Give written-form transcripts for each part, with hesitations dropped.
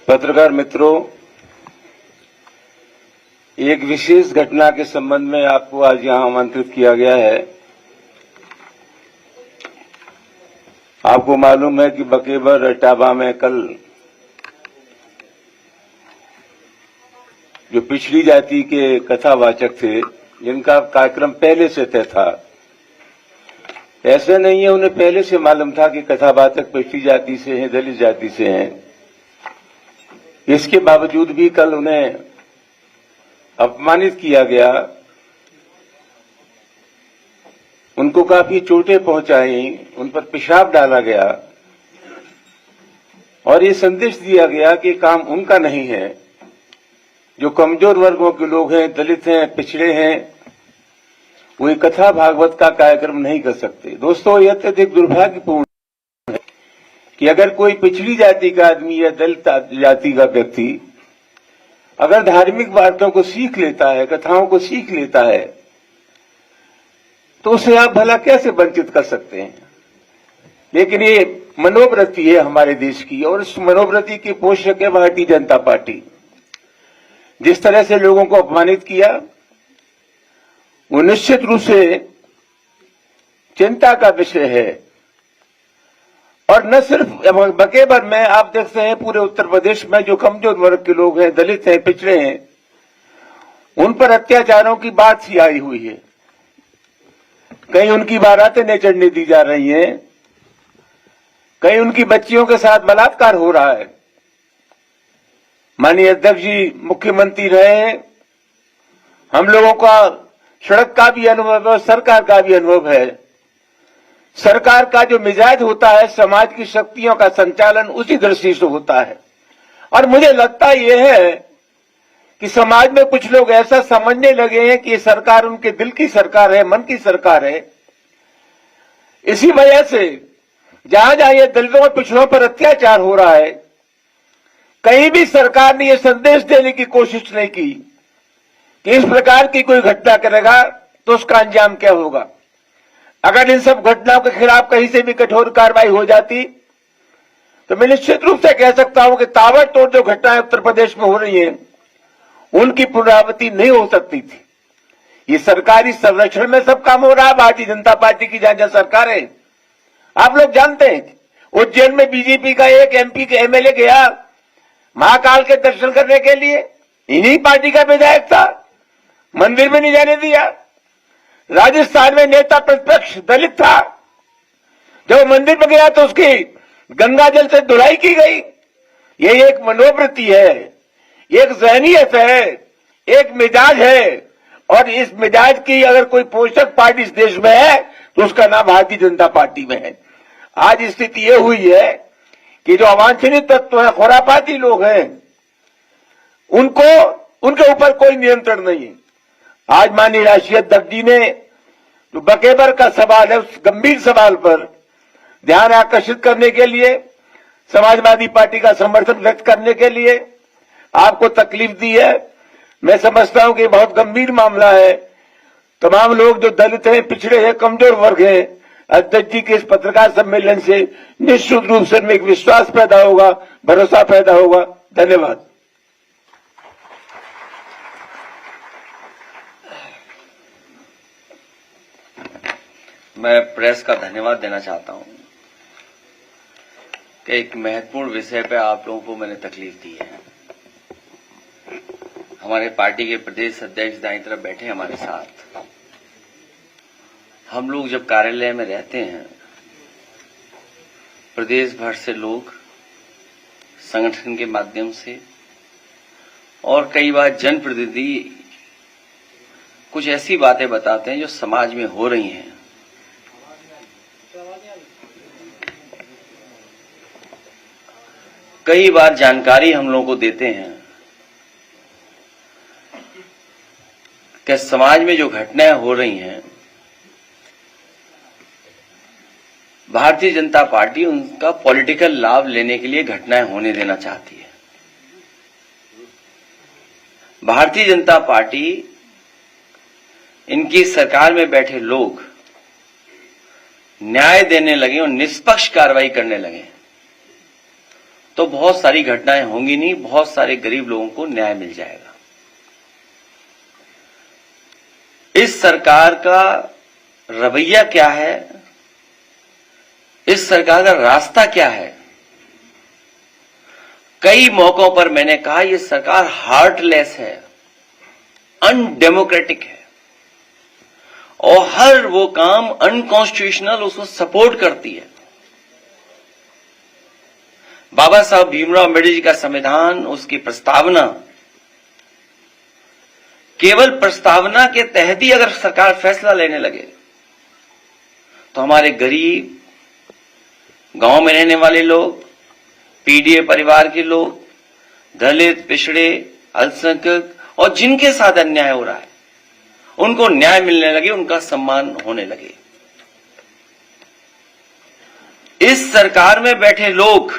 पत्रकार मित्रों, एक विशेष घटना के संबंध में आपको आज यहां आमंत्रित किया गया है। आपको मालूम है कि बकेबर इटावा में कल जो पिछड़ी जाति के कथावाचक थे, जिनका कार्यक्रम पहले से तय था, ऐसा नहीं है उन्हें पहले से मालूम था कि कथावाचक पिछड़ी जाति से हैं, दलित जाति से हैं। इसके बावजूद भी कल उन्हें अपमानित किया गया, उनको काफी चोटें पहुंचाई, उन पर पेशाब डाला गया और ये संदेश दिया गया कि काम उनका नहीं है। जो कमजोर वर्गों के लोग हैं, दलित हैं, पिछड़े हैं, वो ये कथा भागवत का कार्यक्रम नहीं कर सकते। दोस्तों, यह अत्यधिक दुर्भाग्यपूर्ण है कि अगर कोई पिछड़ी जाति का आदमी या दलित जाति का व्यक्ति अगर धार्मिक बातों को सीख लेता है, कथाओं को सीख लेता है, तो उसे आप भला कैसे वंचित कर सकते हैं। लेकिन ये मनोवृत्ति है हमारे देश की, और इस मनोवृत्ति की पोषक है भारतीय जनता पार्टी। जिस तरह से लोगों को अपमानित किया, वो निश्चित रूप से चिंता का विषय है। और न सिर्फ बकेबर में, आप देखते हैं पूरे उत्तर प्रदेश में जो कमजोर वर्ग के लोग हैं, दलित हैं, पिछड़े हैं, उन पर अत्याचारों की बात ही आई हुई है। कहीं उनकी बारातें नहीं चढ़ने दी जा रही हैं, कहीं उनकी बच्चियों के साथ बलात्कार हो रहा है। माननीय अध्यक्ष जी मुख्यमंत्री रहे हैं, हम लोगों का सड़क का भी अनुभव है, सरकार का भी अनुभव है। सरकार का जो मिजाज होता है, समाज की शक्तियों का संचालन उसी दृष्टि से होता है। और मुझे लगता यह है कि समाज में कुछ लोग ऐसा समझने लगे हैं कि ये सरकार उनके दिल की सरकार है, मन की सरकार है। इसी वजह से जहां जहां ये दलितों और पिछड़ों पर अत्याचार हो रहा है, कहीं भी सरकार ने यह संदेश देने की कोशिश नहीं की कि इस प्रकार की कोई घटना करेगा तो उसका अंजाम क्या होगा। अगर इन सब घटनाओं के खिलाफ कहीं से भी कठोर कार्रवाई हो जाती तो मैं निश्चित रूप से कह सकता हूं कि ताबड़तोड़ जो घटनाएं उत्तर प्रदेश में हो रही हैं, उनकी पुनरावृत्ति नहीं हो सकती थी। ये सरकारी संरक्षण में सब काम हो रहा है भारतीय जनता पार्टी की जहां जहां सरकार है। आप लोग जानते हैं, उज्जैन में बीजेपी का एक एमपी के एमएलए गया महाकाल के दर्शन करने के लिए, इन्हीं पार्टी का विधायक था, मंदिर में नहीं जाने दिया। राजस्थान में नेता प्रतिपक्ष दलित था, जब मंदिर में गया तो उसकी गंगा जल से धुलाई की गई। ये एक मनोवृत्ति है, एक ज़हनियत है, एक मिजाज है। और इस मिजाज की अगर कोई पोषक पार्टी इस देश में है तो उसका नाम भारतीय जनता पार्टी में है। आज स्थिति यह हुई है कि जो अवांछनीय तत्व है, खुरापाती लोग हैं, उनके ऊपर कोई नियंत्रण नहीं है। आज माननीय राष्ट्रीय अध्यक्ष जी ने जो बकेबर का सवाल है, उस गंभीर सवाल पर ध्यान आकर्षित करने के लिए, समाजवादी पार्टी का समर्थन व्यक्त करने के लिए आपको तकलीफ दी है। मैं समझता हूं कि बहुत गंभीर मामला है। तमाम लोग जो दलित हैं, पिछड़े हैं, कमजोर वर्ग हैं, अध्यक्ष जी के इस पत्रकार सम्मेलन से निश्चित रूप से एक विश्वास पैदा होगा, भरोसा पैदा होगा। धन्यवाद। मैं प्रेस का धन्यवाद देना चाहता हूं कि एक महत्वपूर्ण विषय पे आप लोगों को मैंने तकलीफ दी है। हमारे पार्टी के प्रदेश अध्यक्ष दाईं तरफ बैठे हमारे साथ। हम लोग जब कार्यालय में रहते हैं, प्रदेश भर से लोग संगठन के माध्यम से और कई बार जनप्रतिनिधि कुछ ऐसी बातें बताते हैं जो समाज में हो रही हैं। कई बार जानकारी हम लोगों को देते हैं कि समाज में जो घटनाएं हो रही हैं, भारतीय जनता पार्टी उनका पॉलिटिकल लाभ लेने के लिए घटनाएं होने देना चाहती है। भारतीय जनता पार्टी, इनकी सरकार में बैठे लोग न्याय देने लगे और निष्पक्ष कार्रवाई करने लगे। तो बहुत सारी घटनाएं होंगी नहीं, बहुत सारे गरीब लोगों को न्याय मिल जाएगा। इस सरकार का रवैया क्या है, इस सरकार का रास्ता क्या है? कई मौकों पर मैंने कहा यह सरकार हार्टलेस है, अनडेमोक्रेटिक है और हर वो काम अनकॉन्स्टिट्यूशनल उसको सपोर्ट करती है। बाबा साहब भीमराव अम्बेडकर जी का संविधान, उसकी प्रस्तावना, केवल प्रस्तावना के तहत ही अगर सरकार फैसला लेने लगे तो हमारे गरीब, गांव में रहने वाले लोग, पीडीए परिवार के लोग, दलित, पिछड़े, अल्पसंख्यक और जिनके साथ अन्याय हो रहा है उनको न्याय मिलने लगे, उनका सम्मान होने लगे। इस सरकार में बैठे लोग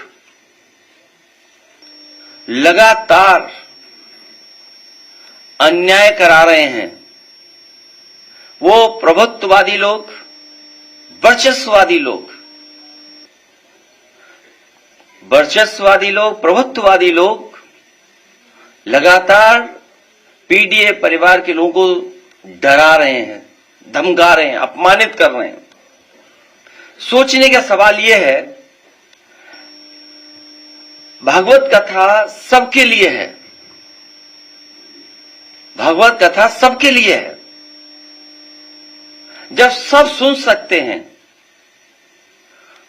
लगातार अन्याय करा रहे हैं। वो प्रभुत्ववादी लोग, वर्चस्ववादी लोग, प्रभुत्ववादी लोग लगातार पीडीए परिवार के लोगों को डरा रहे हैं, धमका रहे हैं, अपमानित कर रहे हैं। सोचने का सवाल यह है, भागवत कथा सबके लिए है, भागवत कथा सबके लिए है। जब सब सुन सकते हैं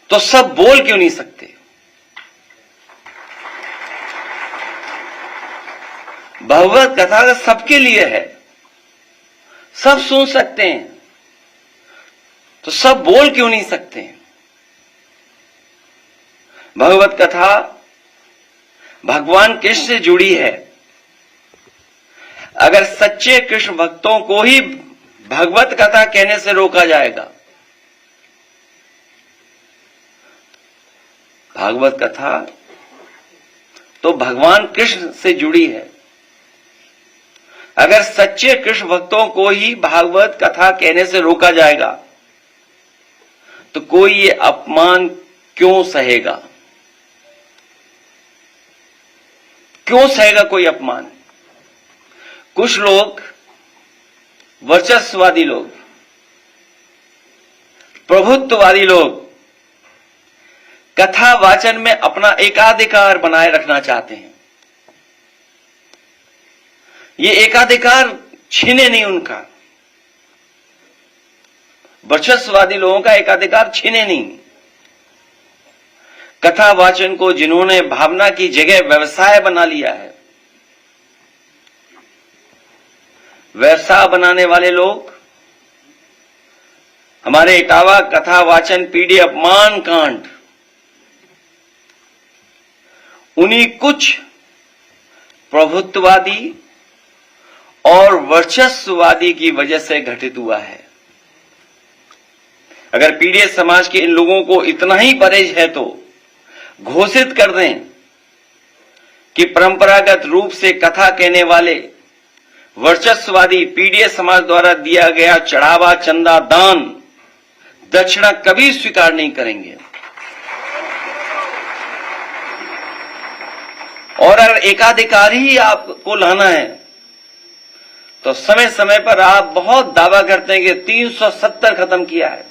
तो सब बोल क्यों नहीं सकते? भागवत कथा सबके लिए है, सब सुन सकते हैं तो सब बोल क्यों नहीं सकते? भगवत कथा भगवान कृष्ण से जुड़ी है। अगर सच्चे कृष्ण भक्तों को ही भगवत कथा कहने से रोका जाएगा, भागवत कथा तो भगवान कृष्ण से जुड़ी है। अगर सच्चे कृष्ण भक्तों को ही भागवत कथा कहने से रोका जाएगा तो कोई ये अपमान क्यों सहेगा? क्यों सहेगा कोई अपमान? कुछ लोग, वर्चस्ववादी लोग, प्रभुत्ववादी लोग कथा वाचन में अपना एकाधिकार बनाए रखना चाहते हैं। ये एकाधिकार छीने नहीं उनका, वर्चस्ववादी लोगों का एकाधिकार छीने नहीं। कथा वाचन को जिन्होंने भावना की जगह व्यवसाय बना लिया है, व्यवसाय बनाने वाले लोग, हमारे इटावा कथा वाचन पीडी अपमान कांड उन्हीं कुछ प्रभुत्ववादी और वर्चस्ववादी की वजह से घटित हुआ है। अगर पीड़ित समाज के इन लोगों को इतना ही परहेज है तो घोषित कर दें कि परंपरागत रूप से कथा कहने वाले वर्चस्ववादी पीड़ित समाज द्वारा दिया गया चढ़ावा, चंदा, दान, दक्षिणा कभी स्वीकार नहीं करेंगे। और अगर एकाधिकार ही आपको लाना है तो समय समय पर आप बहुत दावा करते हैं कि 370 खत्म किया है,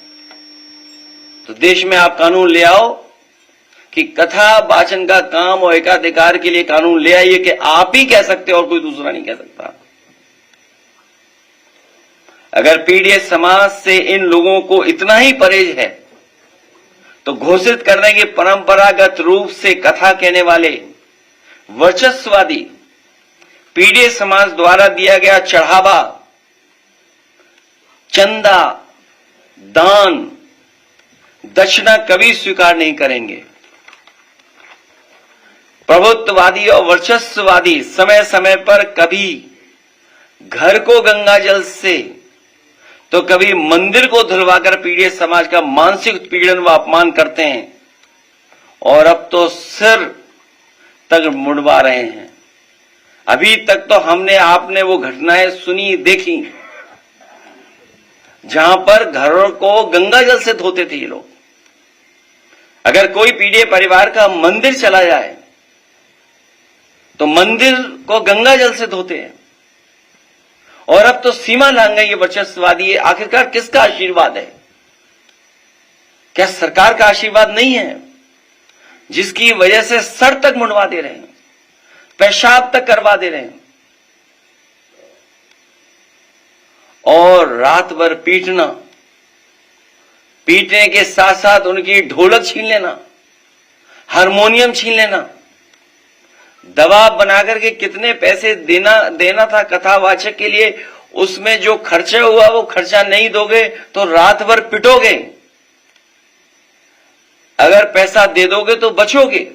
तो देश में आप कानून ले आओ कि कथा वाचन का काम और एकाधिकार के लिए कानून ले आइए कि आप ही कह सकते हो और कोई दूसरा नहीं कह सकता। अगर पीड़ित समाज से इन लोगों को इतना ही परहेज है तो घोषित कर दें कि परंपरागत रूप से कथा कहने वाले वर्चस्ववादी पीड़ित समाज द्वारा दिया गया चढ़ावा, चंदा, दान, दक्षिणा कभी स्वीकार नहीं करेंगे। प्रभुत्ववादी और वर्चस्ववादी समय समय पर कभी घर को गंगा जल से तो कभी मंदिर को धुलवाकर पीड़ित समाज का मानसिक उत्पीड़न व अपमान करते हैं और अब तो सिर तक मुड़वा रहे हैं। अभी तक तो आपने वो घटनाएं सुनी, देखी जहां पर घरों को गंगा जल से धोते थे ये लोग। अगर कोई पीड़ित परिवार का मंदिर चला जाए तो मंदिर को गंगा जल से धोते हैं, और अब तो सीमा लांघ गई ये वर्चस्ववादी। ये आखिरकार किसका आशीर्वाद है? क्या सरकार का आशीर्वाद नहीं है, जिसकी वजह से सर तक मुंडवा दे रहे हैं, पेशाब तक करवा दे रहे हैं, और रात भर पीटने के साथ साथ उनकी ढोलक छीन लेना, हारमोनियम छीन लेना, दबाव बनाकर के कितने पैसे देना था कथावाचक के लिए, उसमें जो खर्चा हुआ वो खर्चा नहीं दोगे तो रात भर पिटोगे, अगर पैसा दे दोगे तो बचोगे।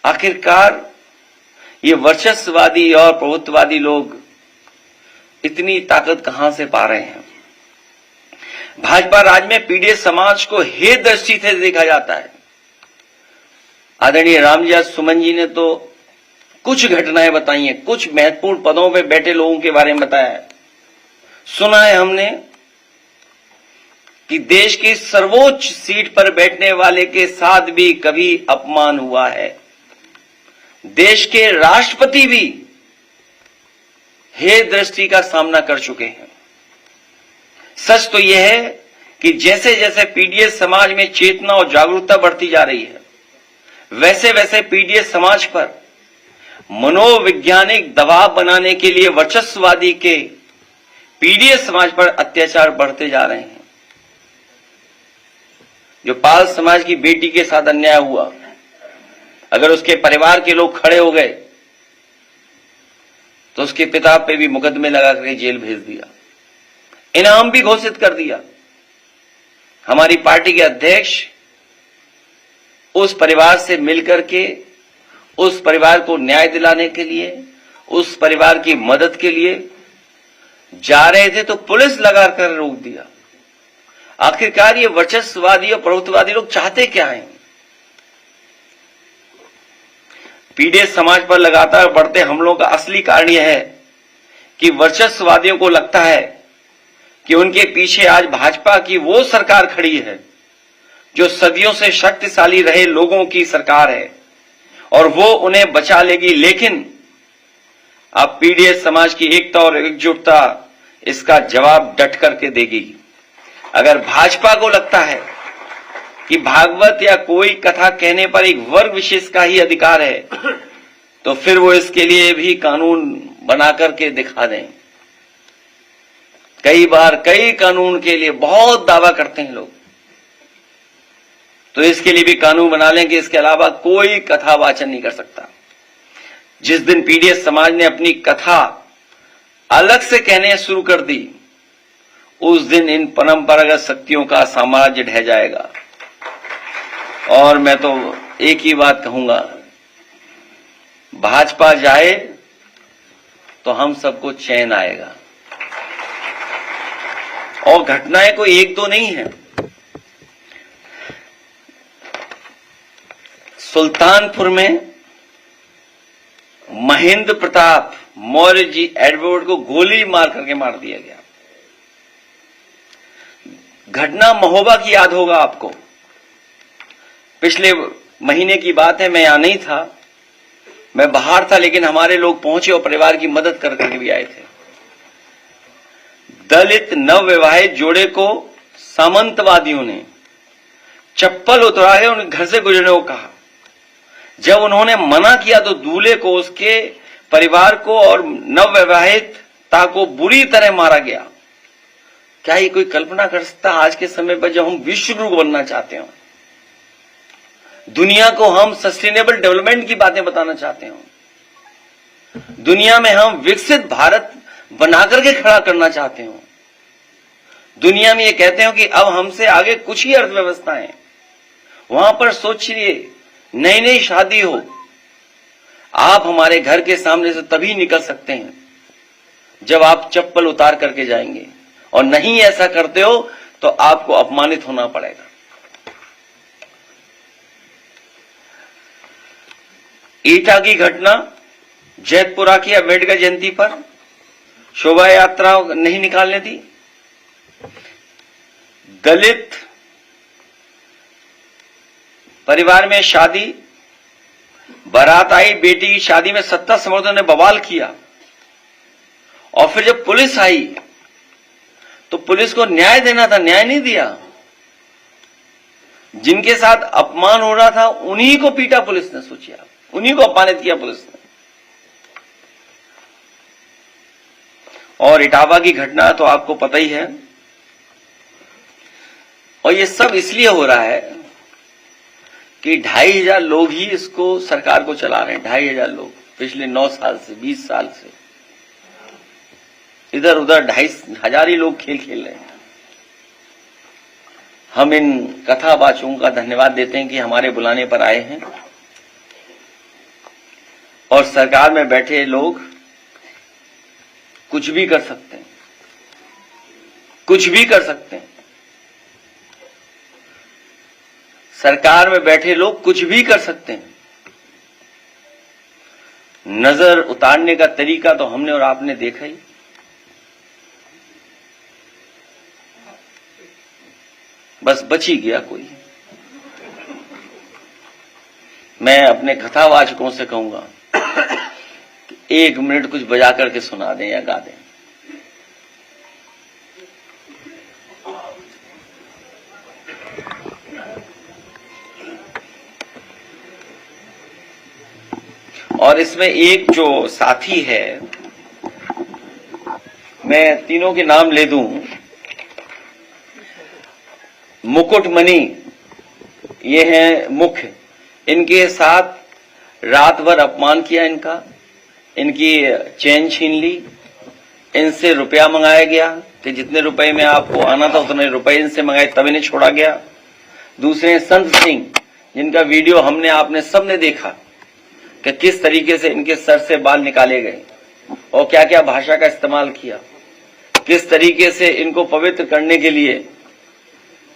आखिरकार ये वर्चस्ववादी और प्रभुत्ववादी लोग इतनी ताकत कहां से पा रहे हैं? भाजपा राज में पीड़ित समाज को हे दृष्टि से देखा जाता है। आदरणीय रामजी सुमन जी ने तो कुछ घटनाएं बताई हैं, कुछ महत्वपूर्ण पदों पे बैठे लोगों के बारे में बताया है। सुना है हमने कि देश की सर्वोच्च सीट पर बैठने वाले के साथ भी कभी अपमान हुआ है। देश के राष्ट्रपति भी हे दृष्टि का सामना कर चुके हैं। सच तो यह है कि जैसे जैसे पीडीएस समाज में चेतना और जागरूकता बढ़ती जा रही है, वैसे वैसे पीडीएस समाज पर मनोवैज्ञानिक दबाव बनाने के लिए वर्चस्ववादी के पीडीएस समाज पर अत्याचार बढ़ते जा रहे हैं। जो पाल समाज की बेटी के साथ अन्याय हुआ, अगर उसके परिवार के लोग खड़े हो गए तो उसके पिता पे भी मुकदमे लगा करके जेल भेज दिया, इनाम भी घोषित कर दिया। हमारी पार्टी के अध्यक्ष उस परिवार से मिलकर के उस परिवार को न्याय दिलाने के लिए, उस परिवार की मदद के लिए जा रहे थे तो पुलिस लगाकर रोक दिया। आखिरकार ये वर्चस्ववादी और प्रभुत्ववादी लोग चाहते क्या हैं? पीड़ित समाज पर लगातार बढ़ते हमलों का असली कारण यह है कि वर्चस्ववादियों को लगता है कि उनके पीछे आज भाजपा की वो सरकार खड़ी है जो सदियों से शक्तिशाली रहे लोगों की सरकार है और वो उन्हें बचा लेगी। लेकिन अब पीड़ित समाज की एकता और एकजुटता इसका जवाब डट करके देगी। अगर भाजपा को लगता है कि भागवत या कोई कथा कहने पर एक वर्ग विशेष का ही अधिकार है, तो फिर वो इसके लिए भी कानून बना करके दिखा दें। कई बार कई कानून के लिए बहुत दावा करते हैं लोग, तो इसके लिए भी कानून बना लें कि इसके अलावा कोई कथा वाचन नहीं कर सकता। जिस दिन पीड़ित समाज ने अपनी कथा अलग से कहने शुरू कर दी, उस दिन इन परंपरागत शक्तियों का साम्राज्य ढह जाएगा। और मैं तो एक ही बात कहूंगा, भाजपा जाए तो हम सबको चैन आएगा। और घटनाएं कोई एक दो नहीं है। सुल्तानपुर में महेंद्र प्रताप मौर्य जी एडवर्ड को गोली मार करके मार दिया गया। घटना महोबा की याद होगा आपको। पिछले महीने की बात है, मैं यहां नहीं था, मैं बाहर था, लेकिन हमारे लोग पहुंचे और परिवार की मदद करके भी आए थे। दलित नवविवाहित जोड़े को सामंतवादियों ने चप्पल उतरा के उनके घर से गुजरने को कहा। जब उन्होंने मना किया तो दूल्हे को, उसके परिवार को और नवविवाहिता को बुरी तरह मारा गया। क्या ये कोई कल्पना कर सकता आज के समय पर, जब हम विश्व गुरु बनना चाहते हो, दुनिया को हम सस्टेनेबल डेवलपमेंट की बातें बताना चाहते हो, दुनिया में हम विकसित भारत बनाकर के खड़ा करना चाहते हो, दुनिया में ये कहते हो कि अब हमसे आगे कुछ ही अर्थव्यवस्थाएं, वहां पर सोचिए नई नई शादी हो, आप हमारे घर के सामने से तभी निकल सकते हैं जब आप चप्पल उतार करके जाएंगे, और नहीं ऐसा करते हो तो आपको अपमानित होना पड़ेगा। ईटा की घटना, जैतपुरा की अम्बेडकर जयंती पर शोभा यात्रा नहीं निकालने दी, दलित परिवार में शादी बारात आई, बेटी की शादी में सत्ता समर्थकों ने बवाल किया, और फिर जब पुलिस आई तो पुलिस को न्याय देना था, न्याय नहीं दिया। जिनके साथ अपमान हो रहा था उन्हीं को पीटा पुलिस ने, सोचिए आप, उन्हीं को अपमानित किया पुलिस ने। और इटावा की घटना तो आपको पता ही है, और ये सब इसलिए हो रहा है कि 2500 लोग ही इसको सरकार को चला रहे हैं। 2500 लोग पिछले 9 साल से, 20 साल से इधर उधर 2500 ही लोग खेल खेल रहे हैं। हम इन कथावाचकों का धन्यवाद देते हैं कि हमारे बुलाने पर आए हैं, और सरकार में बैठे लोग कुछ भी कर सकते हैं, कुछ भी कर सकते हैं। सरकार में बैठे लोग कुछ भी कर सकते हैं। नजर उतारने का तरीका तो हमने और आपने देखा ही। बस बच ही गया कोई। मैं अपने कथावाचकों से कहूंगा कि 1 मिनट कुछ बजा करके सुना दें या गा दें। और इसमें एक जो साथी है, मैं तीनों के नाम ले दूं। मुकुटमणि, ये हैं मुख्य, इनके साथ रात भर अपमान किया इनका, इनकी चेन छीन ली, इनसे रुपया मंगाया गया कि जितने रुपए में आपको आना था उतने रुपए इनसे मंगाए, तब इन्हें छोड़ा गया। दूसरे संत सिंह, जिनका वीडियो हमने आपने सबने देखा कि किस तरीके से इनके सर से बाल निकाले गए और क्या क्या भाषा का इस्तेमाल किया, किस तरीके से इनको पवित्र करने के लिए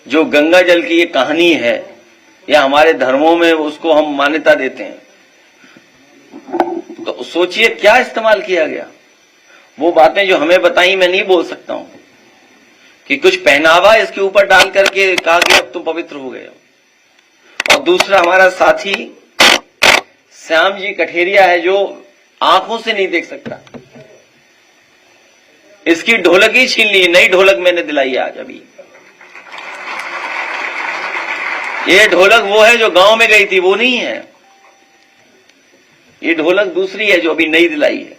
जो गंगा जल की ये कहानी है, या हमारे धर्मों में उसको हम मान्यता देते हैं, तो सोचिए क्या इस्तेमाल किया गया। वो बातें जो हमें बताई मैं नहीं बोल सकता हूं कि कुछ पहनावा इसके ऊपर डाल करके कहा कि अब तुम पवित्र हो गए हो। और दूसरा हमारा साथी श्याम जी कठेरिया है, जो आंखों से नहीं देख सकता, इसकी ढोलक ही छीन ली। नई ढोलक मैंने दिलाई आज अभी। ये ढोलक वो है जो गांव में गई थी, वो नहीं है। ये ढोलक दूसरी है जो अभी नई दिलाई है।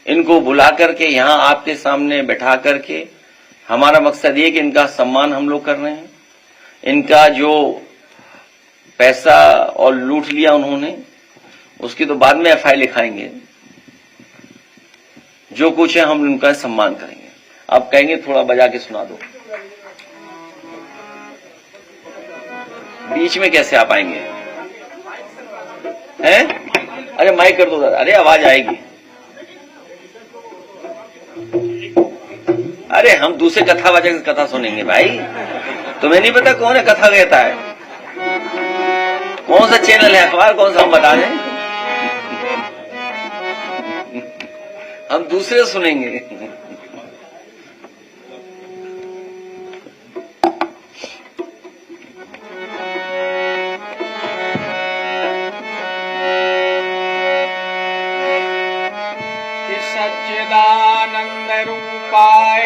इनको बुला करके यहां आपके सामने बैठा करके हमारा मकसद ये कि इनका सम्मान हम लोग कर रहे हैं। इनका जो पैसा और लूट लिया उन्होंने, उसकी तो बाद में एफआईआर लिखाएंगे। जो कुछ है हम उनका सम्मान करेंगे। आप कहेंगे थोड़ा बजा के सुना दो, बीच में कैसे आप आएंगे? हैं? अरे माइक कर दो दादा, अरे आवाज आएगी। अरे हम दूसरे कथावाचक से कथा सुनेंगे भाई। तुम्हें नहीं पता कौन है कथा कहता है? कौन सा चैनल है, अखबार कौन सा, हम बता दें। हम दूसरे सुनेंगे। सच्चिदानंद रूपाय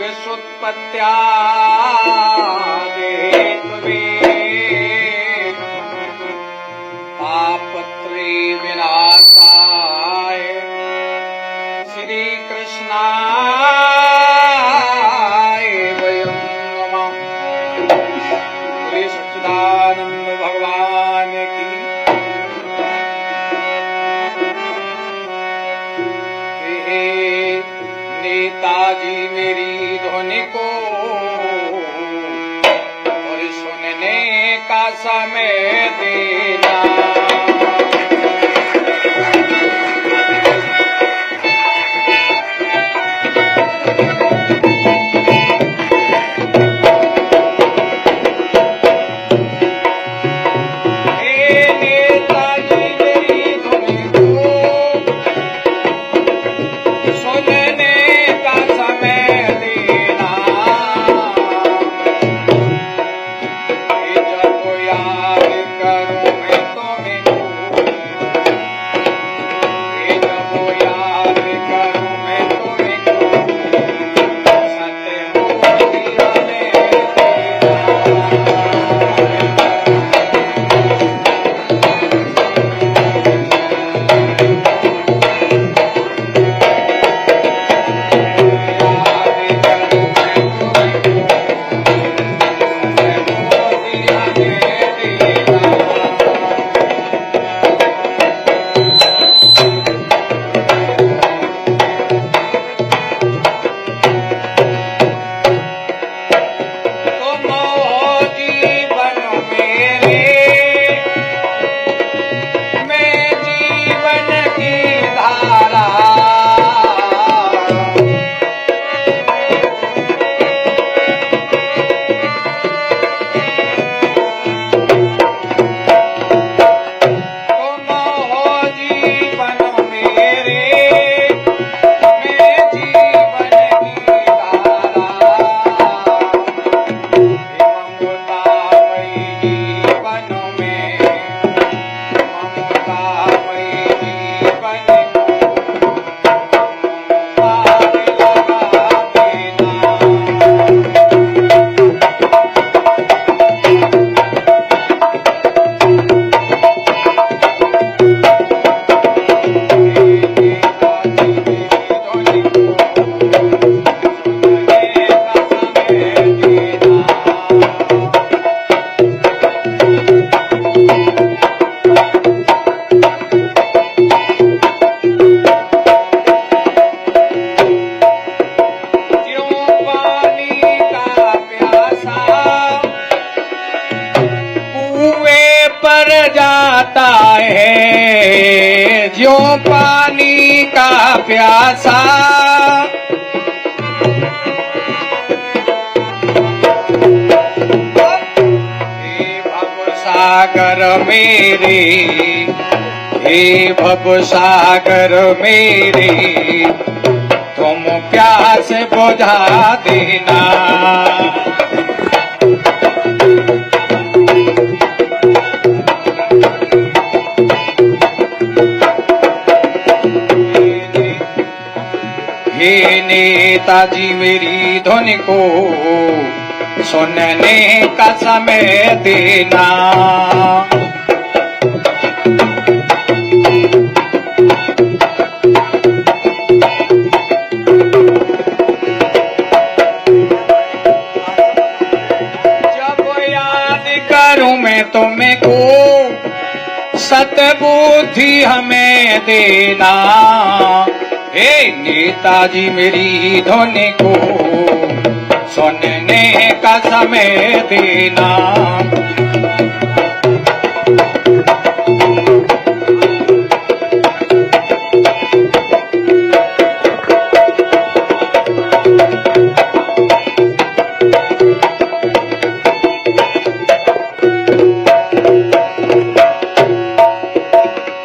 विश्वोत्पत्त्यादिहेतवे तापत्रय विनाशाय श्री कृष्णाय वयं नमः। श्री सच्चिदानंद भगवान की। नेताजी मेरी ध्वनि को और सुनने का समय देना। जब याद करूं मैं तो पर जाता है जो पानी का प्यासा। हे भव सागर मेरे, हे भव सागर मेरे, तुम प्यास बुझा देना। हे नेताजी मेरी ध्वनि को सुनने का समय देना। जब याद करूं मैं तुमको सतबुद्धि हमें देना। हे नेताजी मेरी ध्वनि को सुनने का समय देना।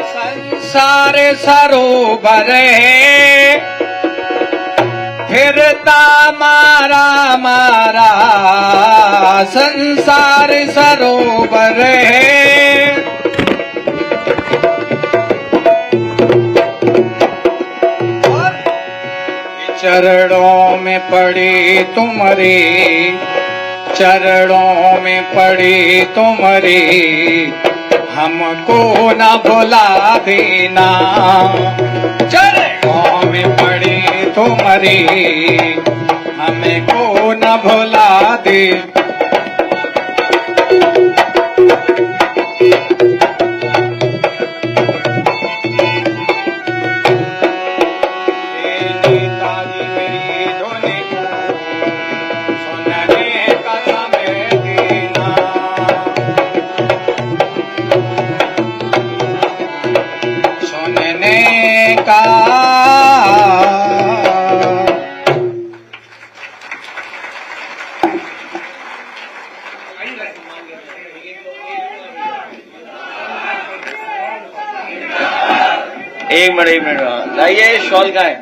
संसार सरोवर है फिरता मारा मारा। संसार सरोवर है चरणों में पड़े तुम्हारे, चरणों में पड़े तुम्हारे, हमको न भुला देना। चरणों में पड़े तुम्हारे, हमको न भुला दे। नेताजी मेरी ध्वनि को सुनने का समय देना। सुनने का एक मिनट लाइए। शॉल का है।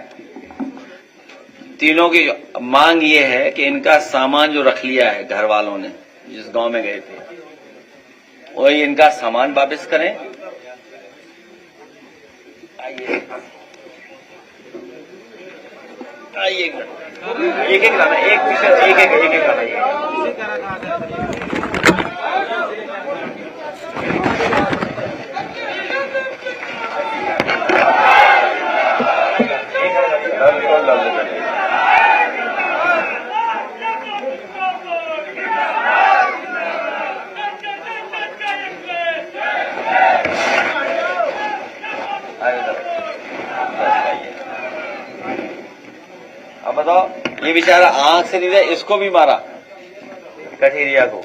तीनों की मांग ये है कि इनका सामान जो रख लिया है घर वालों ने जिस गांव में गए थे, वही इनका सामान वापस करें। आइए आइए एक एक लाना, एक पीछे एक एक लाना। अब बताओ, ये बेचारा आंख से नहीं रहा, इसको भी मारा कठेरिया को।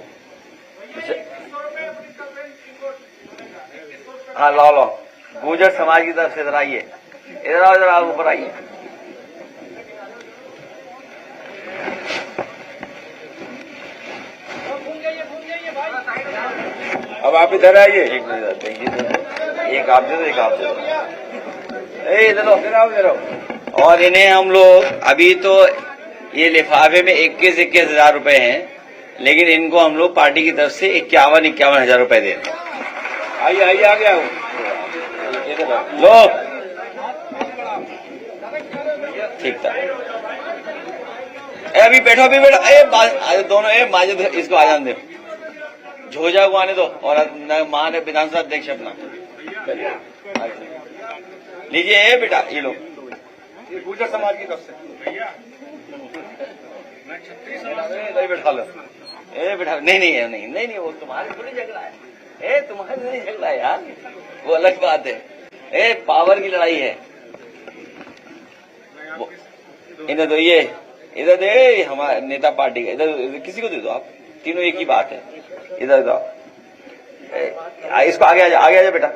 हाँ लाओ लाओ, गुर्जर समाज की तरफ से इधर आइए, इधर आओ, इधर आओ, ऊपर आइए। अब आप इधर आइए। एक मिनट, एक आप दे दो, एक आप दे दो। इधर आओ, इधर आओ, इधर आओ। और इन्हें हम लोग अभी तो ये लिफाफे में 21-21 हजार रुपए हैं, लेकिन इनको हम लोग पार्टी की तरफ से 51-51 हजार रुपए दे रहे हैं। आइए आइए, आ गया हूँ। लो ठीक था। अभी बैठो, अभी बैठो। दोनों माजिद इसको आ जाने दो, झोजा को आने दो, और मान विधानसभा अध्यक्ष अपना लीजिए। बेटा ये लो, गुर्जर समाज की तरफ से बैठा लो। बैठा नहीं नहीं नहीं नहीं नहीं, वो तुम्हारे थोड़ी झगड़ा है। तुम्हारे थोड़ी झगड़ा है यार, वो अलग बात है। पावर की लड़ाई है। इधर दो, ये इधर दे, हमारे नेता पार्टी का। इधर किसी को दे दो, आप तीनों एक ही बात है। इधर दो, इसको आगे आ जा बेटा,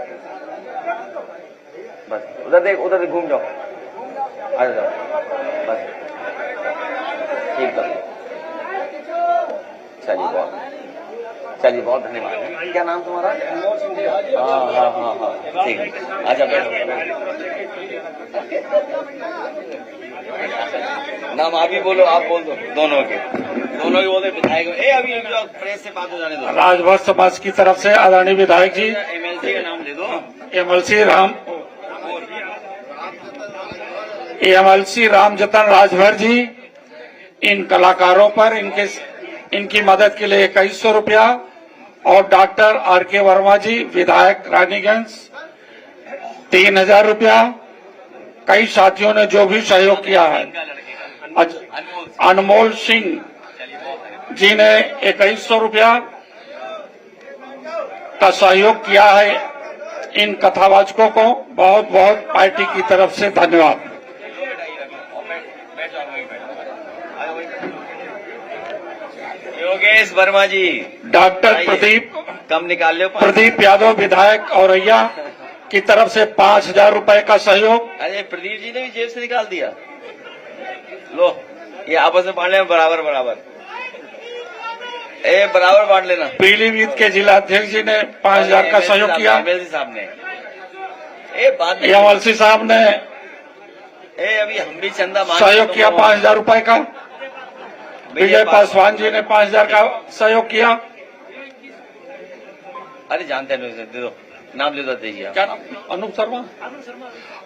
बस उधर देख घूम जाओ, आ जाओ बस, ठीक है। चलिए बहुत धन्यवाद है। क्या नाम तुम्हारा? हाँ ठीक है, अच्छा बैठो। नाम आप ही बोलो, आप बोल दो, दोनों के बोलते विधायक। अभी प्रेस से बात हो जाने दो। राजभर समाज की तरफ से आदरणीय विधायक जी, एमएलसी का नाम ले दो। एमएलसी राम जतन राजभर जी, इन कलाकारों पर इनकी मदद के लिए 2100 रुपया, और डॉक्टर आर.के. वर्मा जी विधायक रानीगंज 3000 रुपया। कई साथियों ने जो भी सहयोग किया है, अनमोल सिंह जी ने 2100 रुपया का सहयोग किया है। इन कथावाचकों को बहुत बहुत पार्टी की तरफ से धन्यवाद। योगेश वर्मा जी, डॉक्टर प्रदीप कम निकाल लो। प्रदीप यादव विधायक औरैया की तरफ से 5000 रुपए का सहयोग। अरे प्रदीप जी ने भी जेब से निकाल दिया। लो ये आपस में बांट लेना बराबर, बराबर बांट लेना। पीलीभीत के जिला अध्यक्ष जी ने 5000 का सहयोग किया। एमएलसी साहब ने एमएलसी साहब ने अभी हम भी चंदा सहयोग किया 5000 रुपए का। विजय पासवान जी ने 5000 का सहयोग किया। अरे जानते हैं, दे दो, नाम ले दो, दीजिए। क्या नाम? अनूप शर्मा।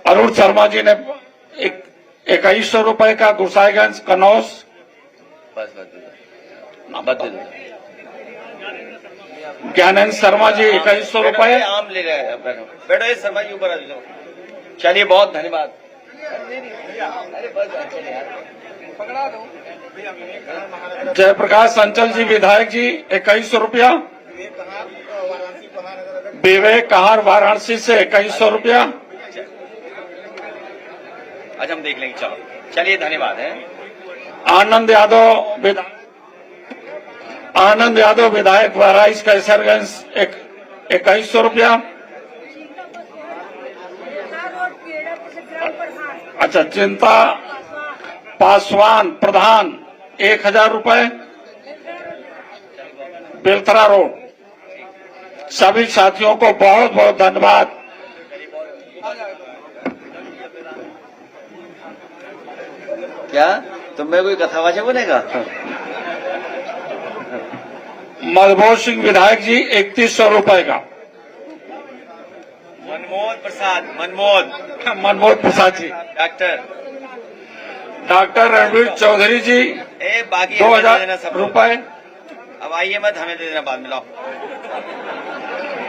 अरुण शर्मा जी ने 2100 रुपए का गुसाईगंज कनौज। बस दे दो। ज्ञानेंद्र शर्मा जी 2100 रुपए। आम ले रहे हैं, बैठो ये शर्मा जी ऊपर आ जाओ। चलिए बहुत धन्यवाद। अरे बस पकड़ा दो। जयप्रकाश अंचल जी विधायक जी 2100 रुपया। विवेक कहार वाराणसी से 2100 रुपया। अच्छा हम देख लेंगे, चलो चलिए धन्यवाद है। आनंद यादव विधायक बहराइच कैसरगंज 2100 रुपया। अच्छा, चिंता पासवान प्रधान 1000 रुपए, बेलथरा रोड। सभी साथियों को बहुत बहुत धन्यवाद। क्या तुम्हें कोई कथावाचक बनेगा? मधुबोध सिंह विधायक जी 3100 रुपए का। मनमोहन प्रसाद जी। डॉक्टर रणवीर चौधरी जी बाकी 2000 रुपए। अब आइए मत, हमें दे देना बाद में। लाओ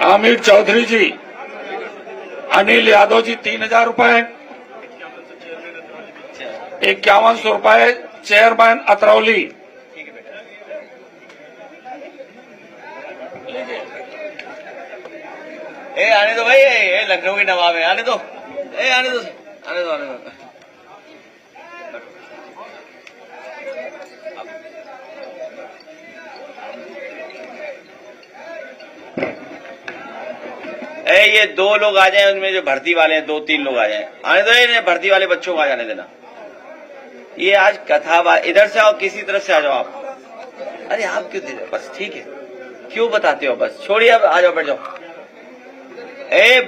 आमिर चौधरी जी। अनिल यादव जी 3000 रुपए। 5100 रुपए चेयरमैन अतरौली। ठीक है बेटा। आने दो भाई, लखनऊ के नवाब है, आने दो। आने दो। ये 2 लोग आ जाएं, उनमें जो भर्ती वाले हैं 2-3 लोग आ जाएं। आने दो, इन्हें भर्ती वाले बच्चों को आ जाने देना। ये आज कथा इधर से आओ, किसी तरफ से आ जाओ आप। अरे आप क्यों दे रहे हो? बस ठीक है, क्यों बताते हो? बस छोड़िए, अब आ जाओ, बैठ जाओ।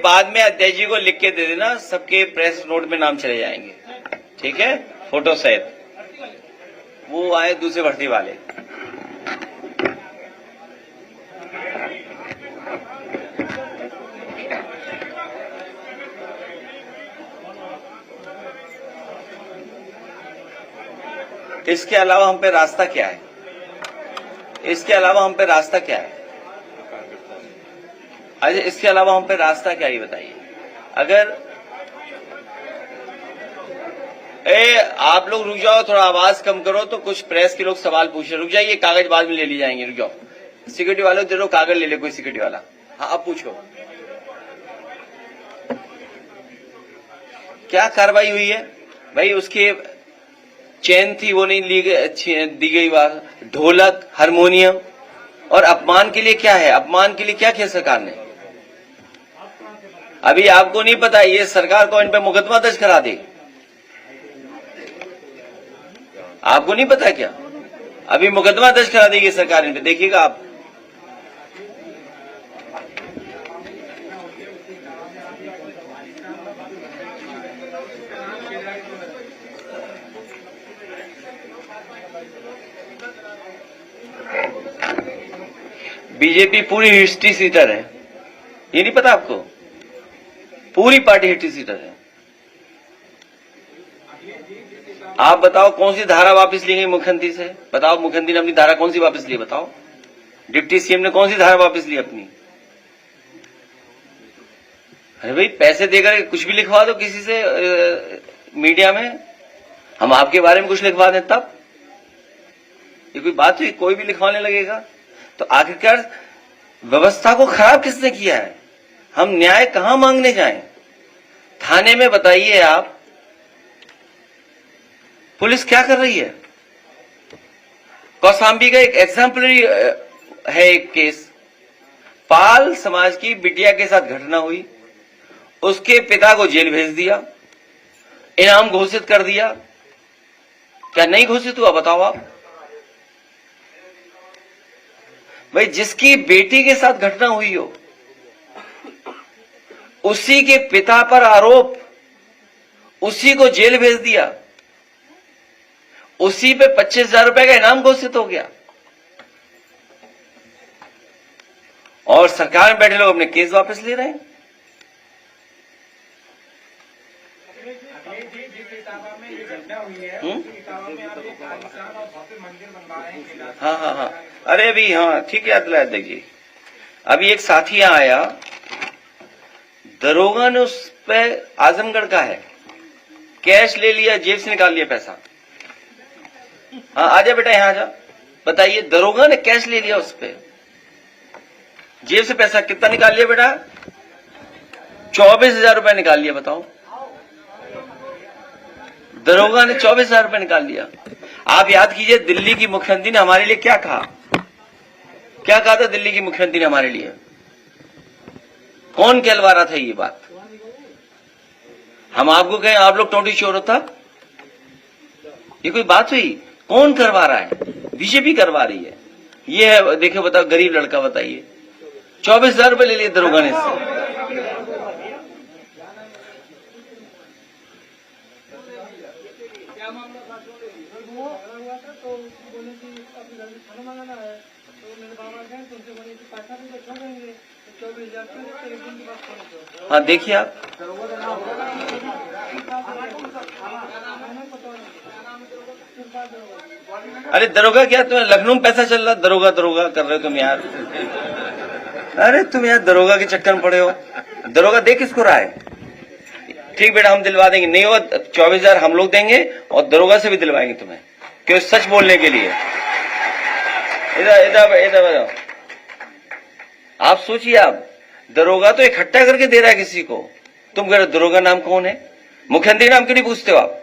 बाद में अध्यक्ष जी को लिख के दे देना, सबके प्रेस नोट में नाम चले जाएंगे, ठीक है, फोटो सहित। वो आए दूसरे भर्ती वाले। इसके अलावा हम पे रास्ता क्या है? इसके अलावा हम पे रास्ता क्या है? अरे इसके अलावा हम पे रास्ता क्या, ये बताइए। अगर आप लोग रुक जाओ, थोड़ा आवाज कम करो, तो कुछ प्रेस के लोग सवाल पूछ रहे। रुक जाइए, कागज बाद में ले ली जाएंगे, रुक जाओ। सिक्योरिटी वालों दे दो, कागज ले ले कोई सिक्योरिटी वाला। हाँ अब पूछो, क्या कार्रवाई हुई है? भाई उसके चैन थी, वो नहीं दी गई बात। ढोलक, हारमोनियम, और अपमान के लिए क्या है? अपमान के लिए क्या किया सरकार ने? अभी आपको नहीं पता, ये सरकार को इन पे मुकदमा दर्ज करा दे। आपको नहीं पता क्या? अभी मुकदमा दर्ज करा देगी सरकार इन पे, देखिएगा आप। बीजेपी पूरी हिस्ट्री सीटर है, ये नहीं पता आपको? पूरी पार्टी हिस्ट्री सीटर है। आप बताओ कौन सी धारा वापस ली गई मुख्यमंत्री से? बताओ, मुख्यमंत्री ने अपनी धारा कौन सी वापस ली? बताओ, डिप्टी सीएम ने कौन सी धारा वापस ली अपनी? अरे भाई, पैसे देकर कुछ भी लिखवा दो किसी से मीडिया में, हम आपके बारे में कुछ लिखवा दें तब? ये कोई बात हुई? कोई भी लिखवाने लगेगा तो आखिरकार व्यवस्था को खराब किसने किया है? हम न्याय कहां मांगने जाएं? थाने में बताइए आप, पुलिस क्या कर रही है? कौशाम्बी का एक एग्जाम्पलरी है एक केस, पाल समाज की बिटिया के साथ घटना हुई, उसके पिता को जेल भेज दिया, इनाम घोषित कर दिया। क्या नहीं घोषित हुआ? बताओ आप भाई। जिसकी बेटी के साथ घटना हुई हो, उसी के पिता पर आरोप, उसी को जेल भेज दिया, उसी पे 25,000 रुपए का इनाम घोषित हो गया, और सरकार में बैठे लोग अपने केस वापस ले रहे हैं। हाँ, अरे अभी, हाँ ठीक है, याद दिलाया। देखिए, अभी एक साथी यहां आया, दरोगा ने उस पे, आजमगढ़ का है, कैश ले लिया, जेब से निकाल लिया पैसा। हाँ, आजा बेटा, यहां आजा। बताइए, दरोगा ने कैश ले लिया उस पे, जेब से पैसा कितना निकाल लिया बेटा? 24,000 रुपए निकाल लिया। बताओ, दरोगा ने 24,000 रुपए निकाल लिया। आप याद कीजिए, दिल्ली की मुख्यमंत्री ने हमारे लिए क्या कहा? क्या कहा था दिल्ली की मुख्यमंत्री ने हमारे लिए? कौन कहलवा रहा था ये बात? हम आपको कहें आप लोग टोटी चोर होता? ये कोई बात हुई? कौन करवा रहा है? बीजेपी करवा रही है। ये है, देखो, बताओ, गरीब लड़का, बताइए, 24,000 रुपए ले लिए दरोगा ने इससे। हाँ, देखिए आप, अरे दरोगा क्या, तुम्हें लखनऊ में पैसा चल रहा, दरोगा दरोगा कर रहे हो तुम यार। अरे तुम यार दरोगा के चक्कर में पड़े हो। दरोगा देख किसको रहा है? ठीक बेटा, हम दिलवा देंगे, नहीं होगा 24,000 हम लोग देंगे, और दरोगा से भी दिलवाएंगे तुम्हें, क्यों? सच बोलने के लिए। इधर इधर इधर, आप सोचिए, आप दरोगा तो इकट्ठा करके दे रहा है किसी को, तुम कह रहे दरोगा नाम कौन है? मुख्यमंत्री नाम क्यों नहीं पूछते हो आप?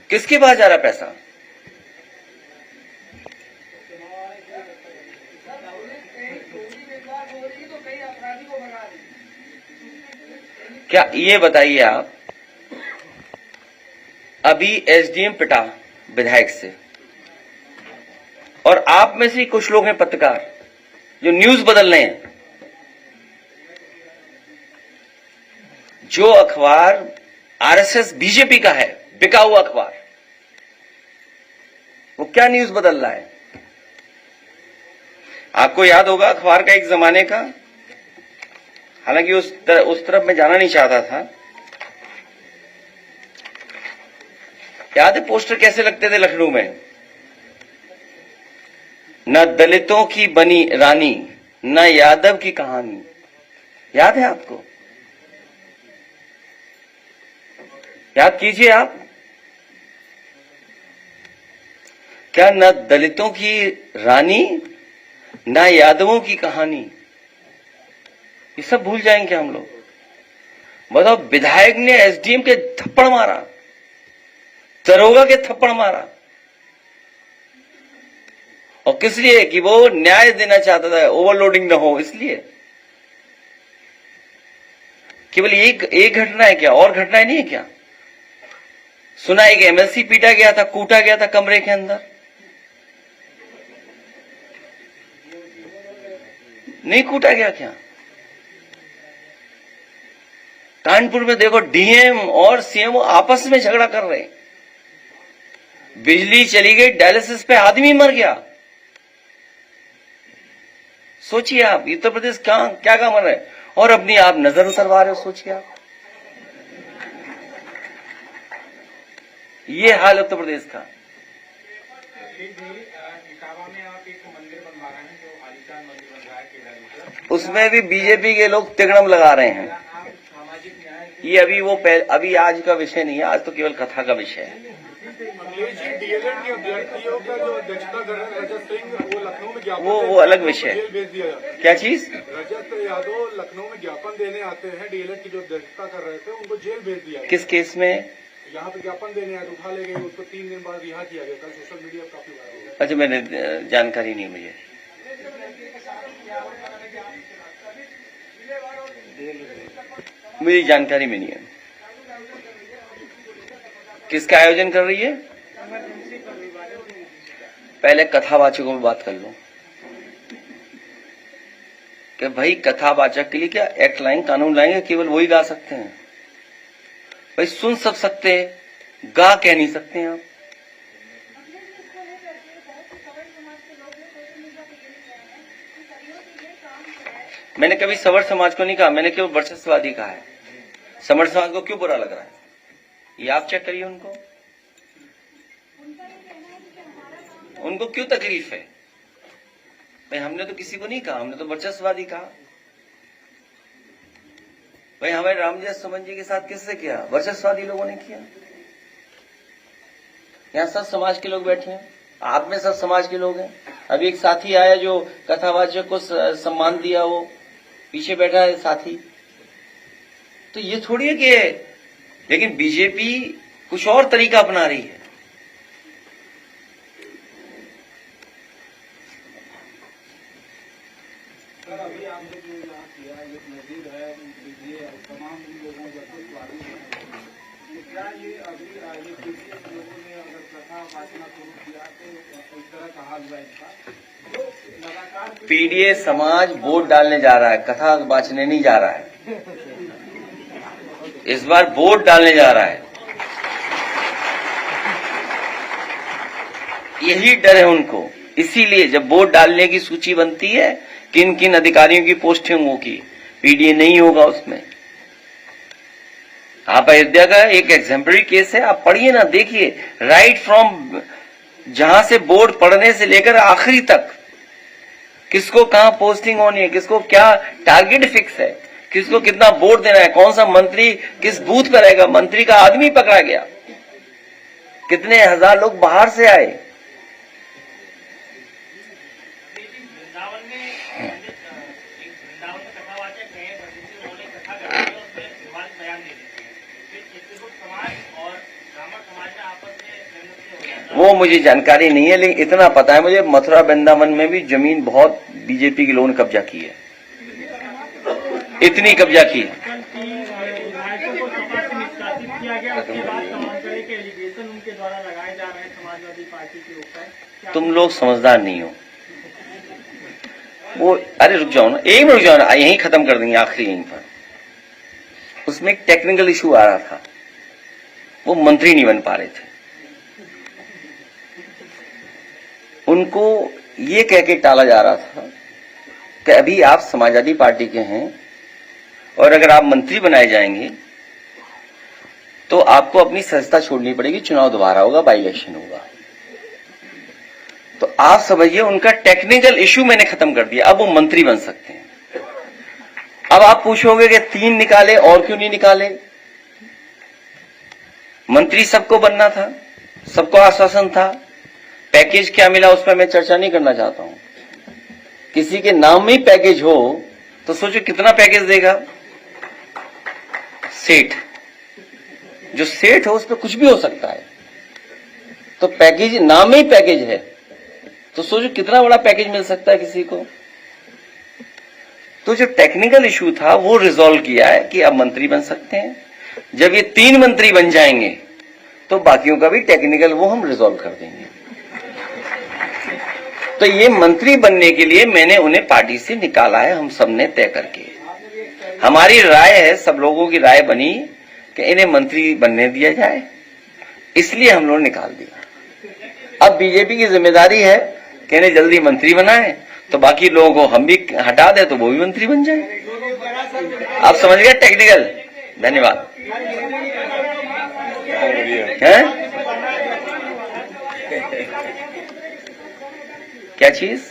किसके पास जा रहा पैसा? क्या ये बताइए आप, अभी एसडीएम पिटा विधायक से, और आप में से कुछ लोग हैं पत्रकार जो न्यूज बदल रहे हैं। जो अखबार आरएसएस बीजेपी का है, बिका हुआ अखबार, वो क्या न्यूज बदल रहा है? आपको याद होगा अखबार का एक जमाने का, हालांकि उस तरफ मैं जाना नहीं चाहता था। याद है पोस्टर कैसे लगते थे लखनऊ में? न दलितों की बनी रानी, न यादव की कहानी। याद है आपको? याद कीजिए आप। क्या न दलितों की रानी, न यादवों की कहानी? ये सब भूल जाएंगे हम लोग? बताओ, विधायक ने एसडीएम के थप्पड़ मारा, दरोगा के थप्पड़ मारा, और किस लिए? कि वो न्याय देना चाहता था, ओवरलोडिंग न हो इसलिए। केवल एक घटना है क्या, और घटनाएं नहीं है क्या? सुना एक एमएलसी पीटा गया था, कूटा गया था कमरे के अंदर, नहीं कूटा गया क्या? कानपुर में देखो डीएम और सीएम आपस में झगड़ा कर रहे हैं, बिजली चली गई, डायलिसिस पे आदमी मर गया। सोचिए आप, उत्तर प्रदेश क्या काम कर रहे हैं, और अपनी आप नजर उतरवा रहे हो। सोचिए आप, ये हाल उत्तर प्रदेश का। उसमें भी बीजेपी के लोग तिगड़म लगा रहे हैं। ये अभी आज का विषय नहीं है, आज तो केवल कथा का विषय है। डीएलएड के अभ्यर्थियों का जो अध्यक्षता कर रहे हैं रजत सिंह, वो लखनऊ में ज्ञापन वो अलग विषय है। भेज दिया। क्या चीज? रजत यादव लखनऊ में ज्ञापन देने आते हैं, डीएलएड की जो अध्यक्षता कर रहे थे उनको जेल भेज दिया। किस केस में? यहाँ पे ज्ञापन देने आए, उठा ले गए, उसको 3 दिन बाद रिहा किया गया। कल सोशल मीडिया पर काफी वायरल हुआ। अच्छा, मैंने जानकारी नहीं मुझे जानकारी में नहीं है। किसका आयोजन कर रही है? पहले कथावाचकों में बात कर लो कि भाई कथावाचक के लिए क्या एक्ट लाएंगे, कानून लाएंगे? केवल वही गा सकते हैं भाई, सुन सब सकते हैं, गा कह नहीं सकते हैं आप। मैंने कभी सवर समाज को नहीं कहा, मैंने केवल वर्चस्ववादी कहा है। सवर समाज को क्यों बुरा लग रहा है, ये आप चेक करिए। उनको क्यों तकलीफ है? भाई हमने तो किसी को नहीं कहा, हमने तो वर्चस्ववादी कहा। भाई हमारे रामजय सुमन जी के साथ किससे किया? वर्चस्ववादी लोगों ने किया। यहाँ सब समाज के लोग बैठे हैं, आप में सब समाज के लोग हैं। अभी एक साथी आया जो कथावाचक को सम्मान दिया, वो पीछे बैठा है साथी। तो ये थोड़ी है कि, लेकिन बीजेपी कुछ और तरीका अपना रही है। सर अभी आपने जो यहाँ किया ये नजीर है, ये तमाम लोगों क्या ये अभी ये किसी लोगों ने अगर कथा वाचना शुरू किया तो इस तरह का हाल हुआ इनका, जो लगातार पीडीए समाज वोट डालने जा रहा है, कथा वाचने नहीं जा रहा है। इस बार वोट डालने जा रहा है, यही डर है उनको। इसीलिए जब वोट डालने की सूची बनती है, किन किन अधिकारियों की पोस्टिंग होगी, पीडीए नहीं होगा उसमें। आप अयोध्या का एक एग्जाम्पलरी केस है, आप पढ़िए ना, देखिए। राइट फ्रॉम जहां से बोर्ड पढ़ने से लेकर आखिरी तक, किसको कहां पोस्टिंग होनी है, किसको क्या टारगेट फिक्स है, किसको कितना वोट देना है, कौन सा मंत्री किस बूथ पर रहेगा। मंत्री का आदमी पकड़ा गया, कितने हजार लोग बाहर से आए। वो मुझे जानकारी नहीं है, लेकिन इतना पता है मुझे, मथुरा वृंदावन में भी जमीन बहुत बीजेपी के लोगों ने कब्जा की है, इतनी कब्जा की है। तुम लोग समझदार नहीं हो। वो अरे रुक जाओ ना, एक मिनट रुक जाओ ना, यहीं खत्म कर देंगे आखिरी यहीं पर। उसमें एक टेक्निकल इशू आ रहा था, वो मंत्री नहीं बन पा रहे थे। उनको ये कह के टाला जा रहा था कि अभी आप समाजवादी पार्टी के हैं और अगर आप मंत्री बनाए जाएंगे तो आपको अपनी सदस्यता छोड़नी पड़ेगी, चुनाव दोबारा होगा, बाई इलेक्शन होगा। तो आप समझिए उनका टेक्निकल इशू मैंने खत्म कर दिया, अब वो मंत्री बन सकते हैं। अब आप पूछोगे कि 3 निकाले और क्यों नहीं निकाले? मंत्री सबको बनना था, सबको आश्वासन था। पैकेज क्या मिला उस पर मैं चर्चा नहीं करना चाहता हूं। किसी के नाम में ही पैकेज हो तो सोचो कितना पैकेज देगा। सेठ, जो सेठ हो उस पर कुछ भी हो सकता है, तो पैकेज नाम में ही पैकेज है तो सोचो कितना बड़ा पैकेज मिल सकता है किसी को। तो जो टेक्निकल इशू था वो रिजॉल्व किया है कि अब मंत्री बन सकते हैं। जब ये 3 मंत्री बन जाएंगे तो बाकियों का भी टेक्निकल वो हम रिजॉल्व कर देंगे। तो ये मंत्री बनने के लिए मैंने उन्हें पार्टी से निकाला है, हम सबने तय करके। हमारी राय है, सब लोगों की राय बनी कि इन्हें मंत्री बनने दिया जाए, इसलिए हम लोग निकाल दिया। अब बीजेपी की जिम्मेदारी है कि इन्हें जल्दी मंत्री बनाए, तो बाकी लोगों को हम भी हटा दे तो वो भी मंत्री बन जाए। आप समझ गए टेक्निकल। धन्यवाद। है क्या चीज?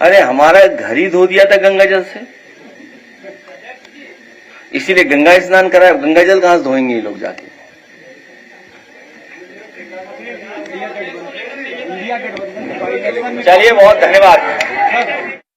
अरे हमारा घर ही धो दिया था गंगा जल से, इसीलिए गंगा स्नान कराया। गंगा जल कहां से धोएंगे ये लोग जाके? चलिए, बहुत धन्यवाद।